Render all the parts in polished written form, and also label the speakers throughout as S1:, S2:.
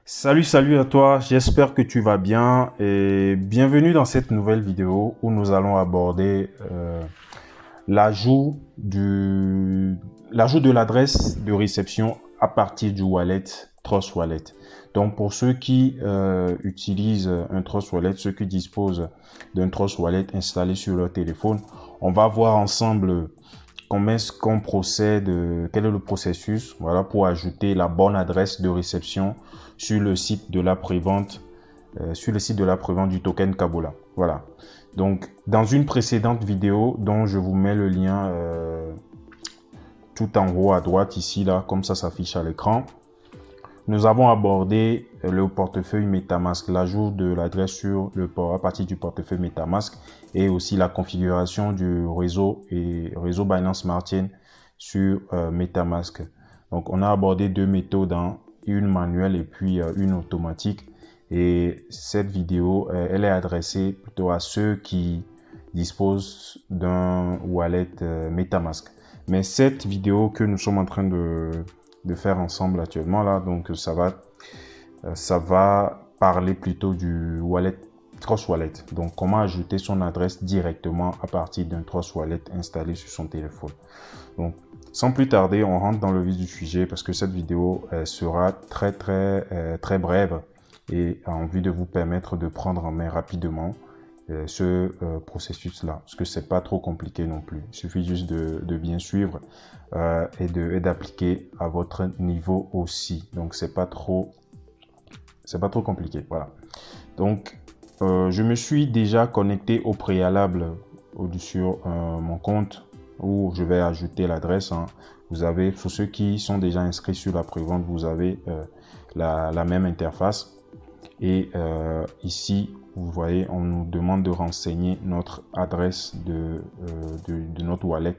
S1: Salut à toi, j'espère que tu vas bien et bienvenue dans cette nouvelle vidéo où nous allons aborder l'ajout l'ajout de l'adresse de réception à partir du wallet Trust Wallet. Donc pour ceux qui utilisent un Trust Wallet, ceux qui disposent d'un Trust Wallet installé sur leur téléphone, on va voir ensemble comment est-ce qu'on procède, quel est le processus, voilà, pour ajouter la bonne adresse de réception sur le site de la prévente, du token Kabola. Voilà. Donc, dans une précédente vidéo dont je vous mets le lien tout en haut à droite ici là, comme ça s'affiche à l'écran, nous avons abordé le portefeuille MetaMask, l'ajout de l'adresse sur le port à partir du portefeuille MetaMask et aussi la configuration du réseau Binance Smart Chain sur MetaMask. Donc, on a abordé deux méthodes, une manuelle et puis une automatique. Et cette vidéo, elle est adressée plutôt à ceux qui disposent d'un wallet MetaMask. Mais cette vidéo que nous sommes en train de faire ensemble actuellement là, donc ça va parler plutôt du wallet Trust Wallet. Donc comment ajouter son adresse directement à partir d'un Trust Wallet installé sur son téléphone. Donc sans plus tarder, on rentre dans le vif du sujet parce que cette vidéo sera très brève et a envie de vous permettre de prendre en main rapidement ce processus-là, parce que c'est pas trop compliqué non plus. Il suffit juste de bien suivre et d'appliquer à votre niveau aussi. Donc c'est pas trop compliqué. Voilà. Donc je me suis déjà connecté au préalable sur mon compte où je vais ajouter l'adresse. Vous avez, pour ceux qui sont déjà inscrits sur la prévente, vous avez la même interface. Et ici, vous voyez, on nous demande de renseigner notre adresse de notre wallet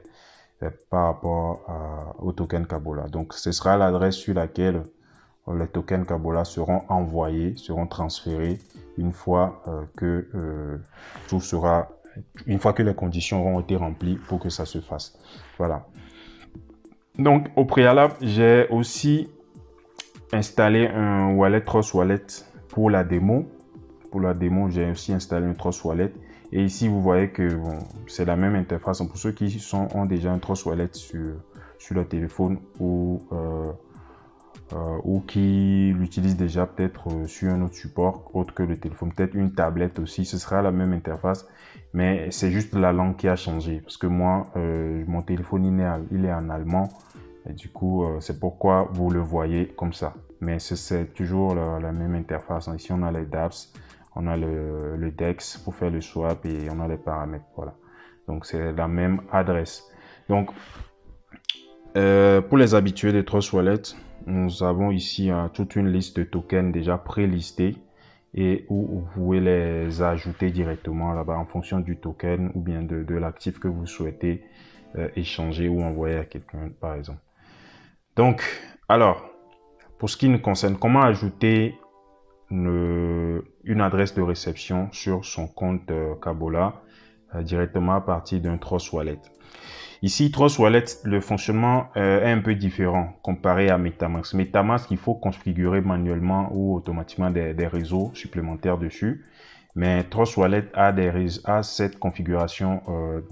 S1: par rapport au token Kabola. Donc, ce sera l'adresse sur laquelle les tokens Kabola seront envoyés, seront transférés une fois que les conditions auront été remplies pour que ça se fasse. Voilà. Donc, au préalable, j'ai aussi installé un wallet Trust Wallet pour la démo. Pour la démo, j'ai aussi installé un Trust Wallet. Et ici, vous voyez que c'est la même interface. Pour ceux qui ont déjà un Trust Wallet sur leur téléphone ou qui l'utilisent déjà peut-être sur un autre support autre que le téléphone, peut-être une tablette aussi, ce sera la même interface, mais c'est juste la langue qui a changé. Parce que moi, mon téléphone, il est en allemand. Et du coup, c'est pourquoi vous le voyez comme ça. Mais c'est toujours la même interface. Ici, on a les dApps, on a le DEX pour faire le swap et on a les paramètres. Voilà. Donc, c'est la même adresse. Donc, pour les habitués de Trust Wallet, nous avons ici toute une liste de tokens déjà prélistés et où vous pouvez les ajouter directement là-bas en fonction du token ou bien de l'actif que vous souhaitez échanger ou envoyer à quelqu'un, par exemple. Donc, alors, pour ce qui nous concerne, comment ajouter une adresse de réception sur son compte Kabola directement à partir d'un Trust Wallet. Ici, Trust Wallet, le fonctionnement est un peu différent comparé à MetaMask. MetaMask, il faut configurer manuellement ou automatiquement des réseaux supplémentaires dessus. Mais Trust Wallet a cette configuration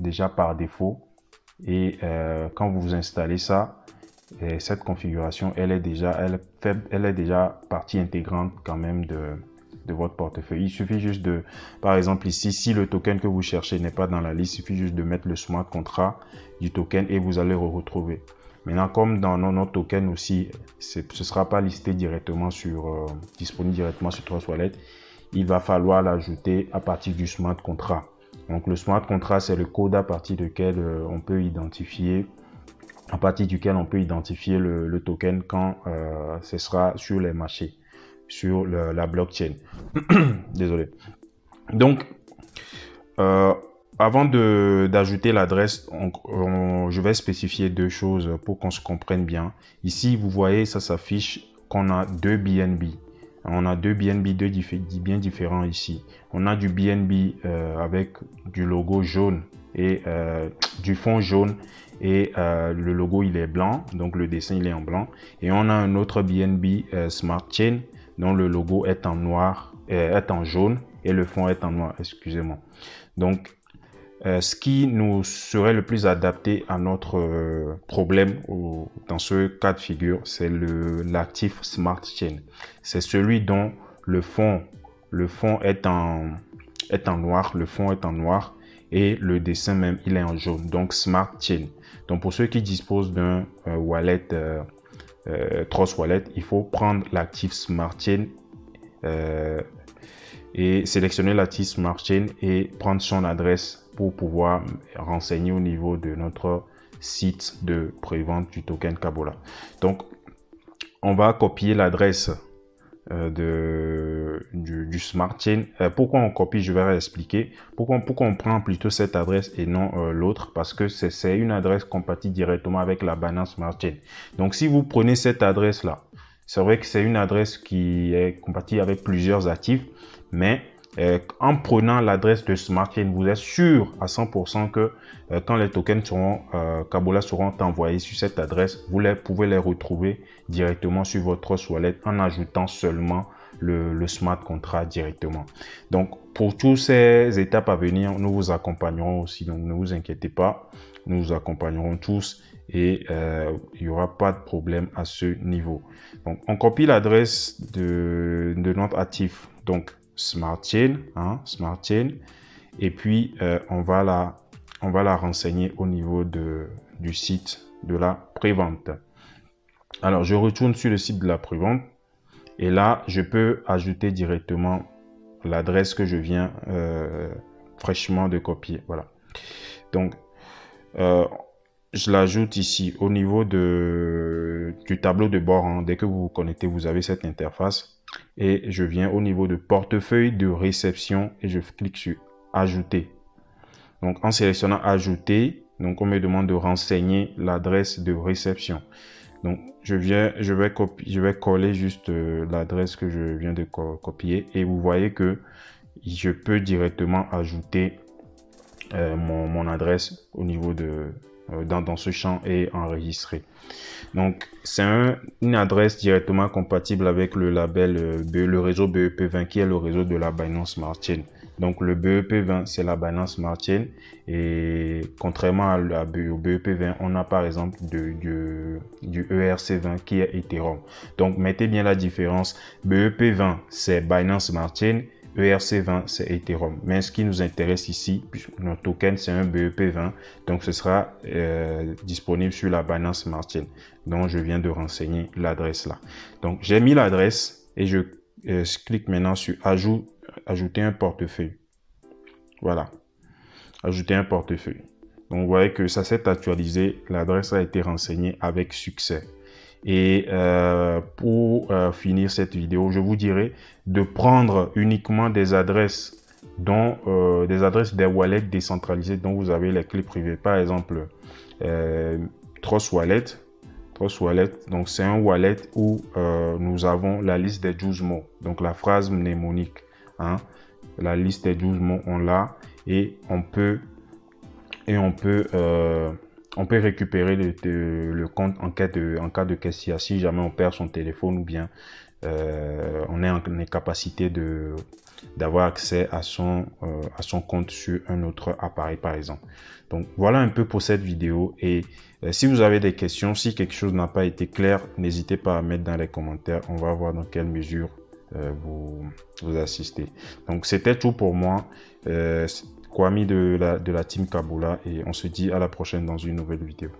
S1: déjà par défaut. Et quand vous installez ça, cette configuration, elle est déjà partie intégrante quand même de votre portefeuille. Il suffit juste par exemple ici, si le token que vous cherchez n'est pas dans la liste, il suffit juste de mettre le smart contract du token et vous allez le retrouver. Maintenant, comme dans nos tokens aussi, ce ne sera pas listé directement disponible directement sur Trust Wallet, il va falloir l'ajouter à partir du smart contract. Donc le smart contract, c'est le code à partir duquel on peut identifier le token quand ce sera sur les marchés, sur la blockchain. Désolé. Donc, avant d'ajouter l'adresse, je vais spécifier deux choses pour qu'on se comprenne bien. Ici, vous voyez, ça s'affiche qu'on a deux BNB. On a deux BNB, bien différents ici. On a du BNB avec du logo jaune et du fond jaune et le logo il est blanc, donc le dessin il est en blanc. Et on a un autre BNB Smart Chain dont le logo est en noir, est en jaune et le fond est en noir, excusez-moi. Donc, ce qui nous serait le plus adapté à notre problème dans ce cas de figure, c'est l'actif Smart Chain. C'est celui dont le fond est en noir, le fond est en noir et le dessin même il est en jaune, donc Smart Chain. Donc pour ceux qui disposent d'un wallet Trust Wallet, il faut prendre l'actif Smart Chain et sélectionner l'actif Smart Chain et prendre son adresse pour pouvoir renseigner au niveau de notre site de prévente du token Kabola. Donc, on va copier l'adresse du Smart Chain. Pourquoi on copie, je vais réexpliquer. Pourquoi on prend plutôt cette adresse et non l'autre, parce que c'est une adresse compatible directement avec la Binance Smart Chain. Donc, si vous prenez cette adresse-là, c'est vrai que c'est une adresse qui est compatible avec plusieurs actifs, mais en prenant l'adresse de Smart Chain, vous êtes sûr à 100% que quand les tokens Kabola seront envoyés sur cette adresse, vous pouvez les retrouver directement sur votre Trust Wallet en ajoutant seulement le smart contract directement. Donc, pour toutes ces étapes à venir, nous vous accompagnerons aussi. Donc, ne vous inquiétez pas, nous vous accompagnerons tous et il n'y aura pas de problème à ce niveau. Donc, on copie l'adresse de notre actif. Donc, Smart Chain, Smart Chain, et puis on va la renseigner au niveau du site de la prévente. Alors, je retourne sur le site de la prévente et là, je peux ajouter directement l'adresse que je viens fraîchement de copier. Voilà. Donc, je l'ajoute ici au niveau du tableau de bord. Dès que vous vous connectez, vous avez cette interface. Et je viens au niveau de portefeuille de réception et je clique sur ajouter. Donc en sélectionnant ajouter, donc on me demande de renseigner l'adresse de réception. Donc je vais coller juste l'adresse que je viens de copier et vous voyez que je peux directement ajouter mon adresse au niveau dans ce champ et enregistrer. Donc, c'est une adresse directement compatible avec le label, le réseau BEP20 qui est le réseau de la Binance Smart Chain. Donc, le BEP20, c'est la Binance Smart Chain et contrairement au BEP20, on a par exemple du ERC20 qui est Ethereum. Donc, mettez bien la différence. BEP20, c'est Binance Smart Chain. ERC20, c'est Ethereum. Mais ce qui nous intéresse ici, notre token, c'est un BEP20. Donc, ce sera disponible sur la Binance Smart Chain. Donc, je viens de renseigner l'adresse là. Donc, j'ai mis l'adresse et je clique maintenant sur ajouter un portefeuille. Voilà. Ajouter un portefeuille. Donc, vous voyez que ça s'est actualisé. L'adresse a été renseignée avec succès. Et pour finir cette vidéo, je vous dirais de prendre uniquement des adresses des wallets décentralisés dont vous avez les clés privées. Par exemple, Trust Wallet. Trust Wallet, donc c'est un wallet où nous avons la liste des 12 mots. Donc la phrase mnémonique, la liste des 12 mots, on l'a et on peut récupérer le compte en cas de question si jamais on perd son téléphone ou bien on est en incapacité d'avoir accès à son compte sur un autre appareil par exemple. Donc voilà un peu pour cette vidéo et si vous avez des questions, si quelque chose n'a pas été clair, n'hésitez pas à mettre dans les commentaires. On va voir dans quelle mesure vous assister. Donc c'était tout pour moi. Kwame de la team Kabola et on se dit à la prochaine dans une nouvelle vidéo.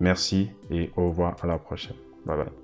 S1: Merci et au revoir à la prochaine. Bye bye.